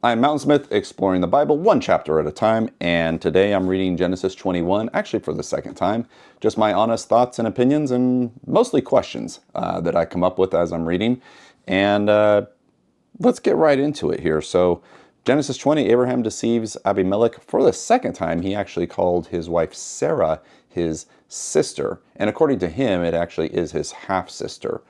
I'm Mountain Smith, exploring the Bible one chapter at a time, and today I'm reading Genesis 21, actually for the second time. Just my honest thoughts and opinions, and mostly questions that I come up with as I'm reading. And let's get right into it here. So, Genesis 20, Abraham deceives Abimelech for the second time. He actually called his wife Sarah his sister, and according to him, it actually is his half-sister.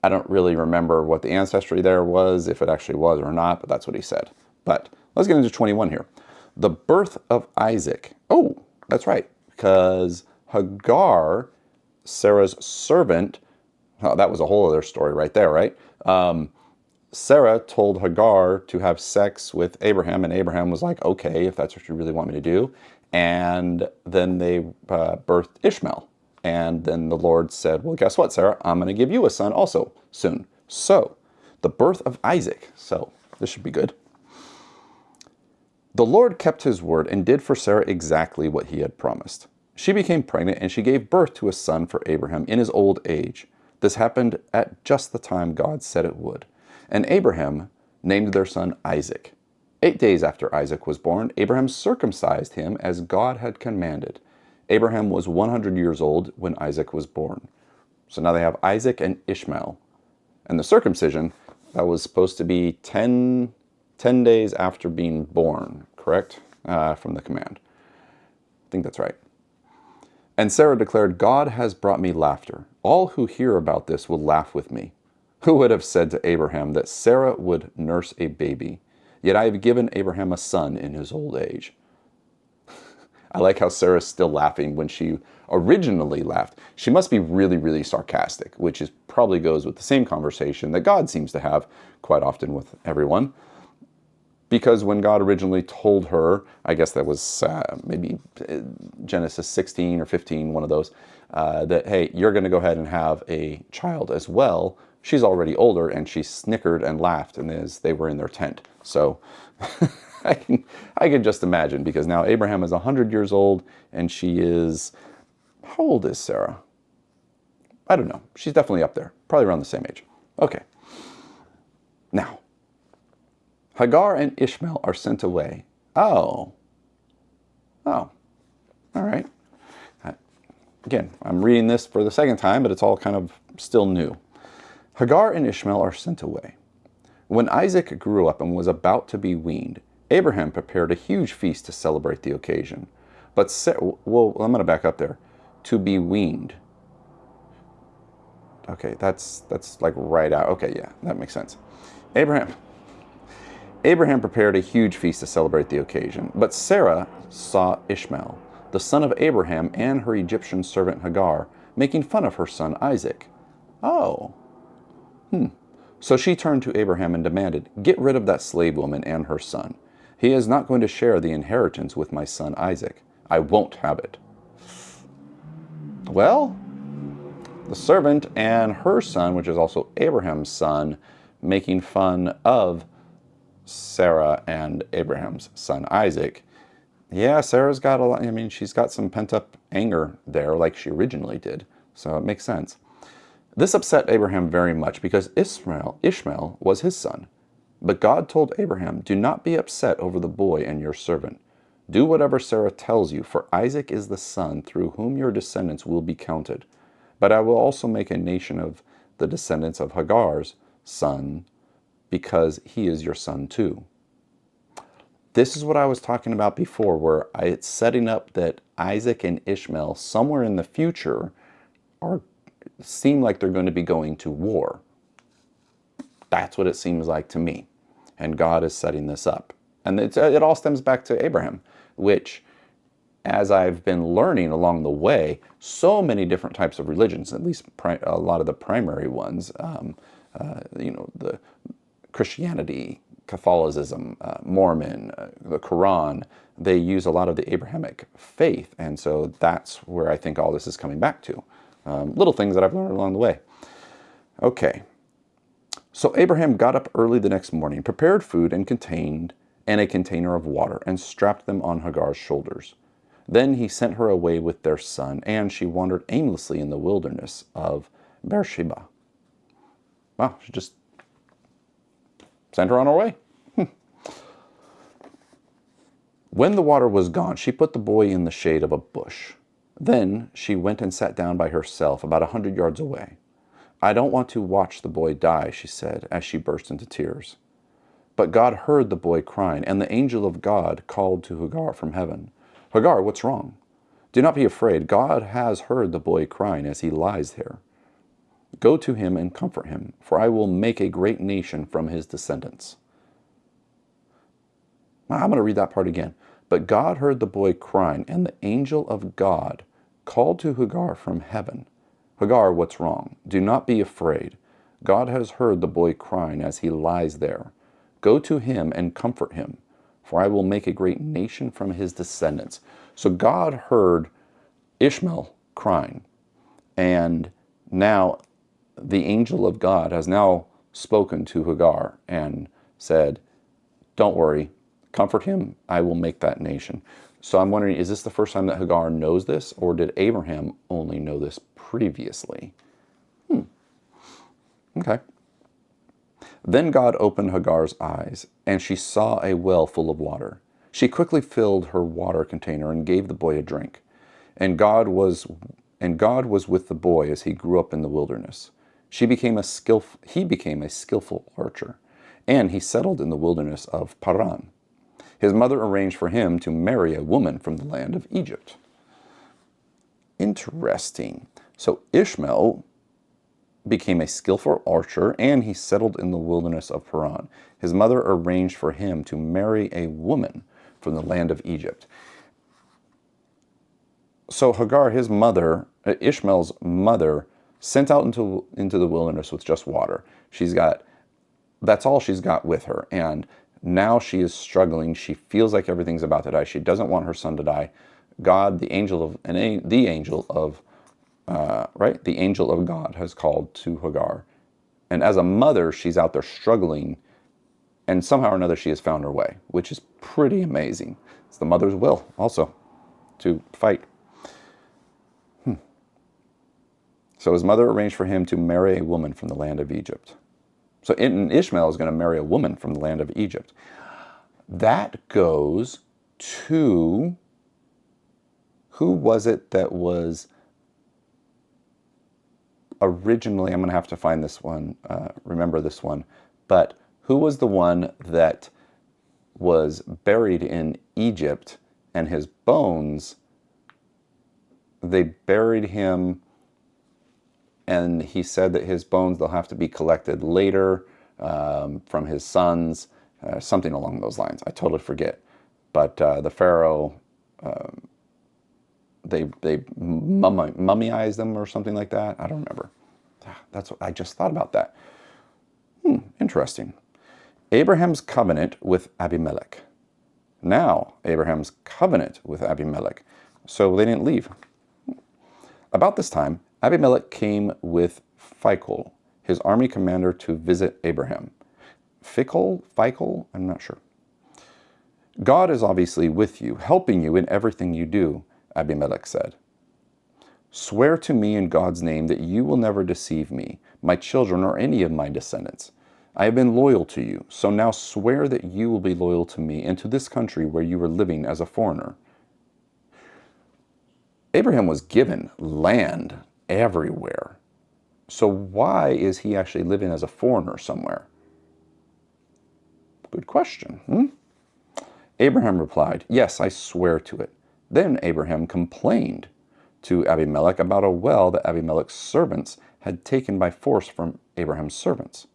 I don't really remember what the ancestry there was, if it actually was or not, but that's what he said. But let's get into 21 here. The birth of Isaac. Oh, that's right, because Hagar, Sarah's servant, oh, that was a whole other story right there, right? Sarah told Hagar to have sex with Abraham, and Abraham was like, okay, if that's what you really want me to do. And then they birthed Ishmael. And then the Lord said, well, guess what, Sarah? I'm going to give you a son also soon. So, the birth of Isaac. So, this should be good. The Lord kept his word and did for Sarah exactly what he had promised. She became pregnant and she gave birth to a son for Abraham in his old age. This happened at just the time God said it would. And Abraham named their son Isaac. 8 days after Isaac was born, Abraham circumcised him as God had commanded. Abraham was 100 years old when Isaac was born. So now they have Isaac and Ishmael. And the circumcision, that was supposed to be 10 days after being born, correct? From the command. I think that's right. And Sarah declared, God has brought me laughter. All who hear about this will laugh with me. Who would have said to Abraham that Sarah would nurse a baby? Yet I have given Abraham a son in his old age. I like how Sarah's still laughing when she originally laughed. She must be really, really sarcastic, which is probably goes with the same conversation that God seems to have quite often with everyone. Because when God originally told her, I guess that was maybe Genesis 16 or 15, one of those, that, hey, you're going to go ahead and have a child as well. She's already older, and she snickered and laughed as they were in their tent. So I can just imagine, because now Abraham is 100 years old, and she is, how old is Sarah? I don't know. She's definitely up there, probably around the same age. Okay. Now, Hagar and Ishmael are sent away. Oh, all right. Again, I'm reading this for the second time, but it's all kind of still new. Hagar and Ishmael are sent away. When Isaac grew up and was about to be weaned, Abraham prepared a huge feast to celebrate the occasion. But Sarah, well, I'm going to back up there. To be weaned. Okay, that's like right out. Okay, yeah, that makes sense. Abraham prepared a huge feast to celebrate the occasion. But Sarah saw Ishmael, the son of Abraham, and her Egyptian servant Hagar, making fun of her son Isaac. Oh. So she turned to Abraham and demanded, get rid of that slave woman and her son. He is not going to share the inheritance with my son Isaac. I won't have it. Well, the servant and her son, which is also Abraham's son, making fun of Sarah and Abraham's son Isaac. Yeah, Sarah's got a lot, I mean, she's got some pent-up anger there like she originally did. So it makes sense. This upset Abraham very much because Ishmael was his son. But God told Abraham, do not be upset over the boy and your servant. Do whatever Sarah tells you, for Isaac is the son through whom your descendants will be counted. But I will also make a nation of the descendants of Hagar's son, because he is your son too. This is what I was talking about before, where it's setting up that Isaac and Ishmael somewhere in the future seem like they're going to be going to war. That's what it seems like to me. And God is setting this up. And it all stems back to Abraham, which, as I've been learning along the way, so many different types of religions, at least a lot of the primary ones, the Christianity, Catholicism, Mormon, the Quran, they use a lot of the Abrahamic faith. And so that's where I think all this is coming back to. Little things that I've learned along the way. Okay. So Abraham got up early the next morning, prepared food and a container of water, and strapped them on Hagar's shoulders. Then he sent her away with their son, and she wandered aimlessly in the wilderness of Beersheba. Wow, she just sent her on her way. When the water was gone, she put the boy in the shade of a bush. Then she went and sat down by herself about 100 yards away. I don't want to watch the boy die, she said, as she burst into tears. But God heard the boy crying, and the angel of God called to Hagar from heaven. Hagar, what's wrong? Do not be afraid. God has heard the boy crying as he lies there. Go to him and comfort him, for I will make a great nation from his descendants. I'm going to read that part again. But God heard the boy crying, and the angel of God called to Hagar from heaven. Hagar, what's wrong? Do not be afraid. God has heard the boy crying as he lies there. Go to him and comfort him, for I will make a great nation from his descendants. So God heard Ishmael crying, and now the angel of God has now spoken to Hagar and said, don't worry, comfort him, I will make that nation. So I'm wondering, is this the first time that Hagar knows this, or did Abraham only know this previously? Okay. Then God opened Hagar's eyes, and she saw a well full of water. She quickly filled her water container and gave the boy a drink. And God was with the boy as he grew up in the wilderness. He became a skillful archer, and he settled in the wilderness of Paran. His mother arranged for him to marry a woman from the land of Egypt. Interesting. So Ishmael became a skillful archer, and he settled in the wilderness of Paran. His mother arranged for him to marry a woman from the land of Egypt. So Hagar, his mother, Ishmael's mother, sent out into the wilderness with just water. That's all she's got with her. And now she is struggling. She feels like everything's about to die. She doesn't want her son to die. God, the angel of God has called to Hagar. And as a mother, she's out there struggling, and somehow or another she has found her way, which is pretty amazing. It's the mother's will also to fight. So his mother arranged for him to marry a woman from the land of Egypt. So Ishmael is going to marry a woman from the land of Egypt. That goes to, who was it that was originally, I'm going to have to find this one, remember this one, but who was the one that was buried in Egypt, and his bones, they buried him, and he said that his bones, they'll have to be collected later from his sons, something along those lines. I totally forget. But the Pharaoh, they mummified them or something like that. I don't remember. That's what I just thought about that. Interesting. Abraham's covenant with Abimelech. Now, Abraham's covenant with Abimelech. So they didn't leave. About this time, Abimelech came with Phicol, his army commander, to visit Abraham. Phicol, I'm not sure. God is obviously with you, helping you in everything you do, Abimelech said. Swear to me in God's name that you will never deceive me, my children, or any of my descendants. I have been loyal to you, so now swear that you will be loyal to me and to this country where you are living as a foreigner. Abraham was given land everywhere. So why is he actually living as a foreigner somewhere? Good question. Abraham replied, yes, I swear to it. Then Abraham complained to Abimelech about a well that Abimelech's servants had taken by force from Abraham's servants.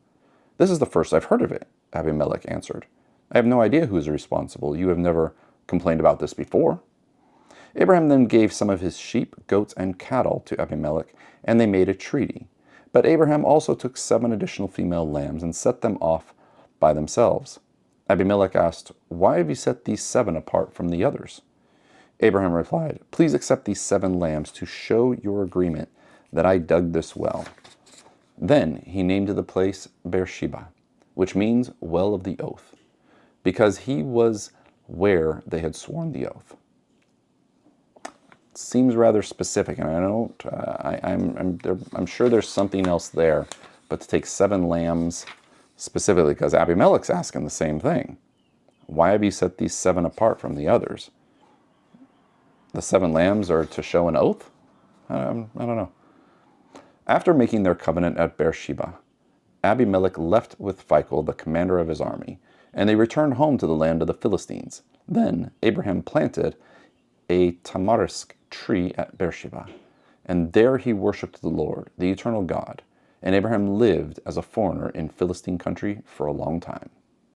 This is the first I've heard of it, Abimelech answered. I have no idea who is responsible. You have never complained about this before. Abraham then gave some of his sheep, goats, and cattle to Abimelech, and they made a treaty. But Abraham also took 7 additional female lambs and set them off by themselves. Abimelech asked, why have you set these 7 apart from the others? Abraham replied, please accept these 7 lambs to show your agreement that I dug this well. Then he named the place Beersheba, which means well of the oath, because he was where they had sworn the oath. Seems rather specific, and I don't. I'm sure there's something else there, but to take 7 lambs specifically, because Abimelech's asking the same thing. Why have you set these 7 apart from the others? The 7 lambs are to show an oath? I don't know. After making their covenant at Beersheba, Abimelech left with Phicol, the commander of his army, and they returned home to the land of the Philistines. Then Abraham planted a tamarisk tree at Beersheba, and there he worshipped the Lord, the eternal God. And Abraham lived as a foreigner in Philistine country for a long time.